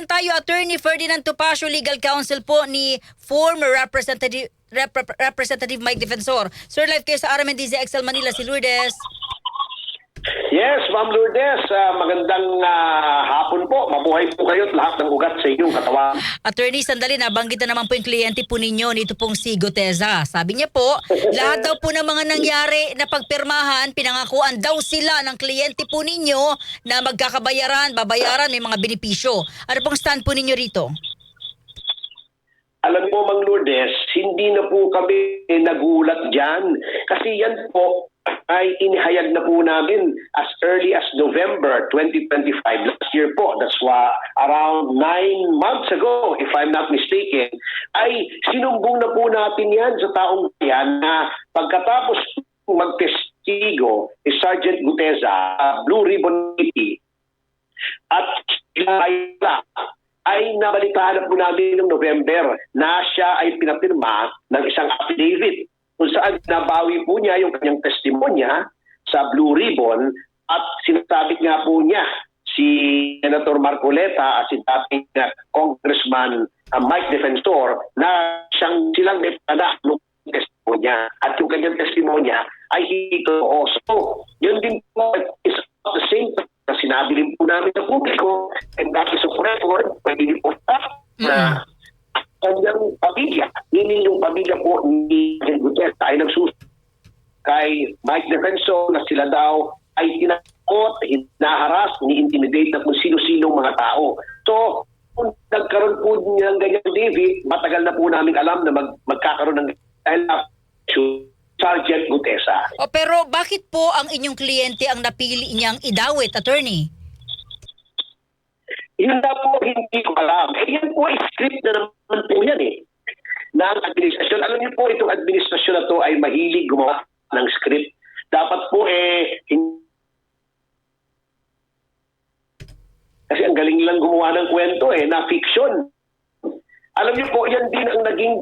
bigyan tayo, Attorney Ferdinand Topacio, Legal Counsel po ni former Representative Mike Defensor. Sir, live kayo sa RMNDZ XL Manila, si Lourdes. Yes, Ma'am Lourdes, magandang hapon po. Mabuhay po kayo at lahat ng ugat sa inyong katawan. Attorney, sandali, nabanggit na naman po yung kliyente po ninyo, nito pong si Guteza. Sabi niya po, lahat daw po ng mga nangyari na pagpirmahan, pinangakuan daw sila ng kliyente po ninyo na magkakabayaran, babayaran, may mga benepisyo. Ano pong stand po ninyo rito? Alam mo, Ma'am Lourdes, hindi na po kami nagulat dyan. Kasi yan po ay inihayag na po namin as early as November 2025. Last year po, that's around 9 months ago, if I'm not mistaken, ay sinumbong na po natin yan sa taong bayan na pagkatapos magtestigo ni Sergeant Guteza, Blue Ribbon City, at sila ay nabalitaan na po namin noong November na siya ay pinapirma ng isang affidavit kung saan nabawi po niya yung kanyang testimonya sa Blue Ribbon at sinasabit nga po niya si Senator Marcoleta at si dating Congressman Mike Defensor na silang may pana ng testimonya at yung kanyang testimonya ay hindi totoo. So, yun din po is at the same time na sinabi rin po namin sa publiko and that is a record, pwede po na kanyang pamilya, hindi yung pamilya po ni Gutierrez ay nagsusunod kay Mike Defensor na sila daw ay tinakot, hinaharas, ni-intimidate na kung sino-sino mga tao. So, kung nagkaroon po ng ganyan, David, matagal na po namin alam na magkakaroon ng Sergeant Gutesa. Pero bakit po ang inyong kliyente ang napili niyang idawit, Attorney? Yun na po, hindi ko alam. Yan po ay script na naman po yan ng administrasyon. Alam niyo po, itong administrasyon na to ay mahilig gumawa ng script. Dapat po kasi ang galing lang gumawa ng kwento na fiction. Alam niyo po, yan din ang naging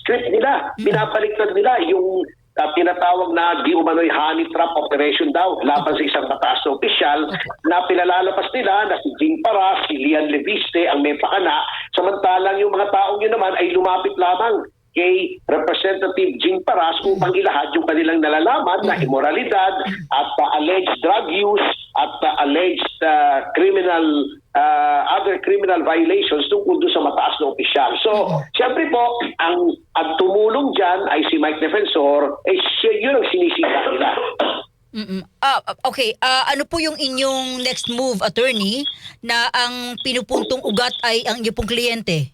script nila. Pinapaliktad nila yung tinatawag na di umano'y honey trap operation daw laban sa isang mataas na opisyal na pinalalapas nila na si Jing Paras, si Lian Leviste ang may pakana, samantalang yung mga taong yun naman ay lumapit lamang kay Representative Jing Paras upang ilahad yung kanilang nalalaman na immoralidad at alleged drug use at alleged other criminal violations tungkol doon sa mataas na opisyal. So, siyempre po, ang tumulong dyan ay si Mike Defensor, yun ang sinisita nila. Okay, ano po yung inyong next move, Attorney, na ang pinupuntong ugat ay ang inyong pong kliyente?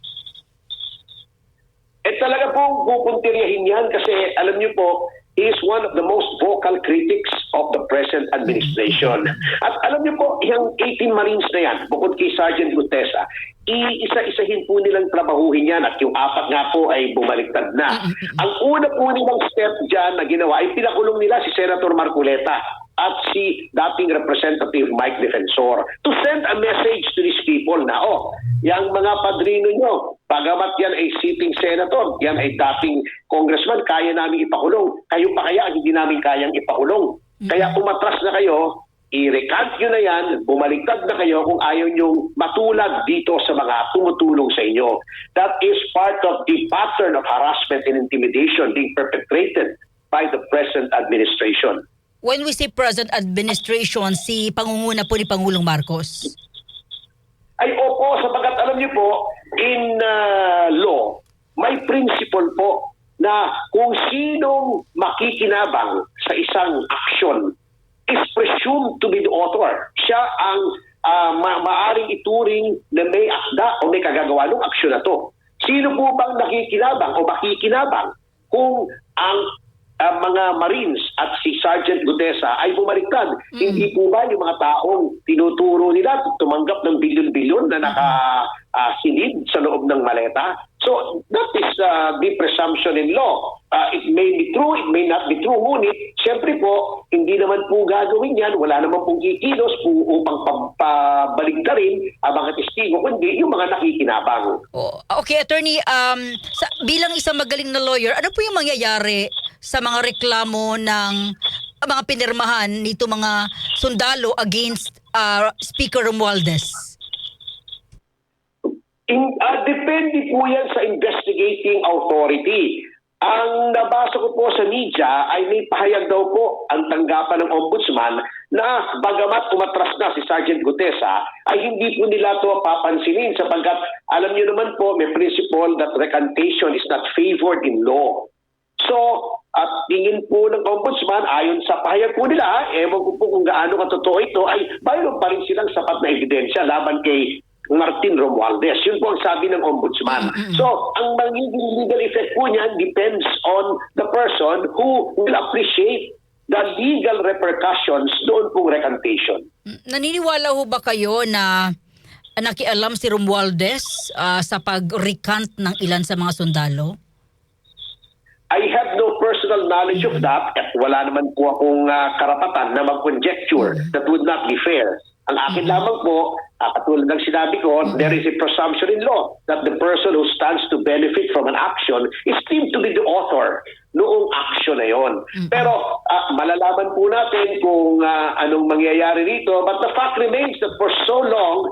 Talaga pong pupuntiryahin yan kasi alam niyo po, he is one of the most vocal critics of the present administration. At alam niyo po, yung 18 Marines na yan, bukod kay Sergeant Gutesa, iisa-isahin po nilang trabahuhin yan at yung 4 nga po ay bumaliktad na. Ang una po nilang step dyan na ginawa ay pinakulong nila si Senator Marcoleta at si dating Representative Mike Defensor to send a message to these people na, yung mga padrino nyo, bagamat yan ay sitting senator, yan ay dating congressman, kaya namin ipakulong. Kayo pa kaya hindi namin kayang ipakulong. Kaya umatras na kayo, i-recant nyo na yan, bumaliktad na kayo kung ayaw nyo matulad dito sa mga tumutulong sa inyo. That is part of the pattern of harassment and intimidation being perpetrated by the present administration. When we say present administration, si pangunguna po ni Pangulong Marcos? Ay opo, sapagat alam niyo po, in law, may principle po na kung sinong makikinabang sa isang aksyon is presumed to be the author. Siya ang maaring ituring na may akda o may kagagawa ng aksyon na to. Sino po bang nakikinabang o makikinabang kung ang mga Marines at si Sergeant Gutesa ay bumaliktad? Hindi po ba yung mga taong tinuturo nila tumanggap ng bilyon-bilyon na nakasilid sa loob ng maleta? So that is the presumption in law. It may be true, it may not be true. Ngunit, siyempre po, hindi naman po gagawin yan. Wala naman pong kikilos po upang pabaligtarin ang mga testigo, kundi yung mga nakikinabang. Okay, Attorney, bilang isang magaling na lawyer, ano po yung mangyayari sa mga reklamo ng mga pinirmahan nito mga sundalo against Speaker Romualdez? Depende po yan sa investigating authority. Ang nabasa ko po sa media ay may pahayag daw po ang tanggapan ng ombudsman na bagamat umatras na si Sergeant Gutesa ay hindi po nila ito papansinin sapagkat alam niyo naman po may principle that recantation is not favored in law. So, at tingin po ng ombudsman, ayon sa pahayag po nila, ewan ko po kung gaano katotoo ito, ay mayroon pa rin silang sapat na ebidensya laban kay Martin Romualdez. Yun po ang sabi ng ombudsman. So, ang magiging legal effect po niyan depends on the person who will appreciate the legal repercussions doon pong recantation. Naniniwala ho ba kayo na nakialam si Romualdez sa pag-recant ng ilan sa mga sundalo? I have no personal knowledge of that at wala naman po akong karapatan na mag-conjecture. That would not be fair. Ang akin lamang po, katulad ng sinabi ko, there is a presumption in law that the person who stands to benefit from an action is deemed to be the author noong action na yon. Pero malalaman po natin kung anong mangyayari rito. But the fact remains that for so long,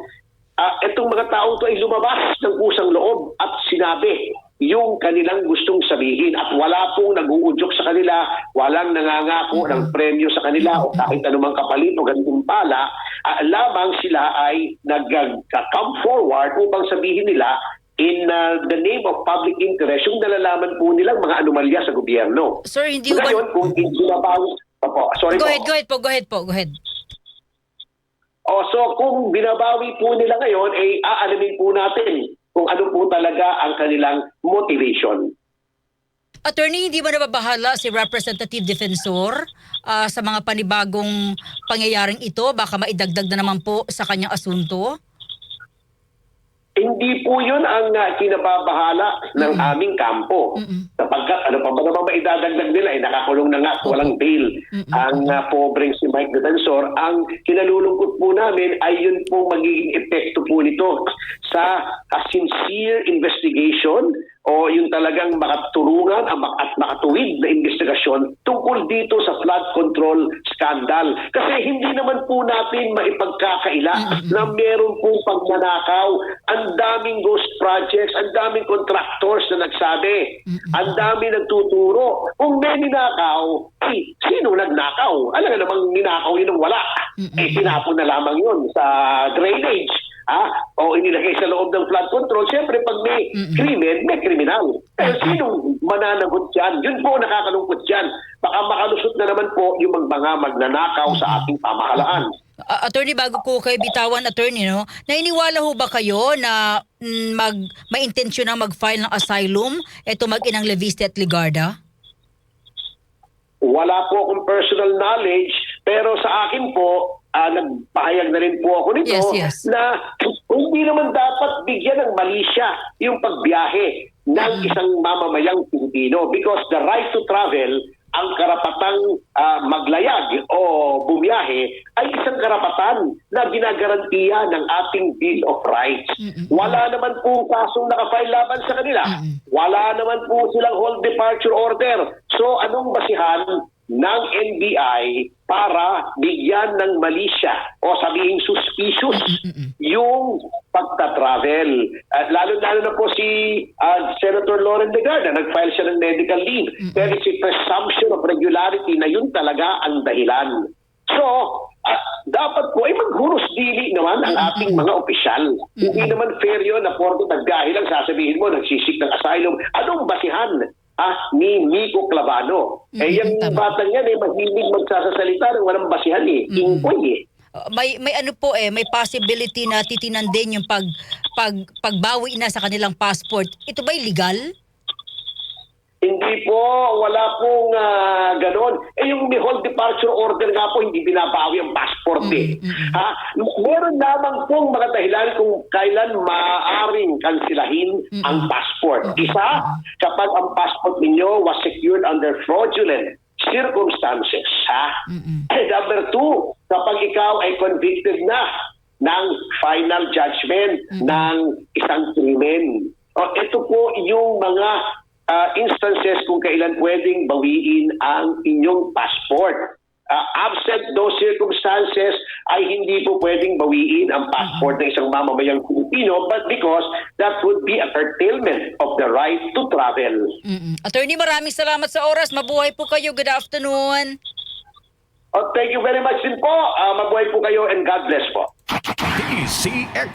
itong mga taong to ay lumabas ng kusang loob at sinabi yung kanilang gustong sabihin at wala pong nag-uudyok sa kanila, walang nangangako ng premyo sa kanila o kahit anumang kapalit o gantimpala, lamang sila ay nag-come forward upang sabihin nila in the name of public interest yung nalalaman po nilang mga anomalya sa gobyerno. Sir, hindi ba... Ngayon, kung binabawi... Sorry Go ahead po. So kung binabawi po nila ngayon, ay aalamin po natin kung ano po talaga ang kanilang motivation. Attorney, hindi ba nababahala si Representative Defensor sa mga panibagong pangyayaring ito? Baka maidagdag na naman po sa kanyang asunto? Hindi po yun ang kinababahala ng aming kampo. Sapagkat ano pa ba naman maidadagdag nila? Nakakulong na nga at walang bail ang pobreng si Mike Defensor. Ang kinalulungkot po namin ay yun po magiging epekto po nito sa sincere investigation o yung talagang makatulungan at makatuwid na investigasyon tungkol dito sa flood control scandal. Kasi hindi naman po natin maipagkakaila na meron pong pagnanakaw. Ang daming ghost projects, ang daming contractors na nagsabi, ang daming nagtuturo. Kung may ninakaw, sino nagnakaw? Alam nga namang ninakaw yun ng wala. Tinapon na lamang yun sa drainage. O inilagay sa loob ng flood control. Siyempre, pag may krimen, may kriminal. Pero sinong mananagot dyan? Yun po nakakalungkot dyan. Baka makalusot na naman po yung mga magnanakaw sa ating pamahalaan. Attorney, bago ko kayo bitawan, attorney, no? Nainiwala ho ba kayo na may intensyon na mag-file ng asylum eto mag-inang Leviste at Ligarda? Wala po akong personal knowledge, pero sa akin po, nagpahayag na rin po ako nito Yes. na hindi naman dapat bigyan ng mali siya yung pagbiyahe ng isang mamamayang Pilipino because the right to travel, ang karapatang maglayag o bumiyahe ay isang karapatan na ginagarantiya ng ating Bill of Rights. Wala naman po kasong nakafile laban sa kanila. Wala naman po silang hold departure order. So anong basihan ng NBI para bigyan ng mali siya o sabihin suspicious yung pagta-travel. Lalo-lalo na po si Senator Lauren Legarda, nag-file siya ng medical leave. There is a presumption of regularity na yun talaga ang dahilan. So, dapat po ay maghunos dili naman ang ating mga opisyal. Hindi naman fair yun na porto nagbiyahe lang sasabihin mo, nagsisik ng asylum. Anong basihan ni Miko Clavano? Yung batang yan mahilig magsasalita ng walang basihan Ingkoy May ano po may possibility na titinan din yung pagbawi na sa kanilang passport. Ito ba'y legal? Hindi po, wala pong ganon. Yung may hold departure order nga po, hindi binabawi ang passport Meron lamang pong mga dahilan kung kailan maaaring kansilahin ang passport. Isa, kapag ang passport ninyo was secured under fraudulent circumstances. Number two, kapag ikaw ay convicted na ng final judgment ng isang krimen. Ito po yung mga instances kung kailan pwedeng bawiin ang inyong passport. absent those circumstances ay hindi po pwedeng bawiin ang passport ng isang mamamayang Pilipino, but because that would be a curtailment of the right to travel. Attorney, maraming salamat sa oras. Mabuhay po kayo. Good afternoon. Thank you very much din po. Mabuhay po kayo and God bless po. DCX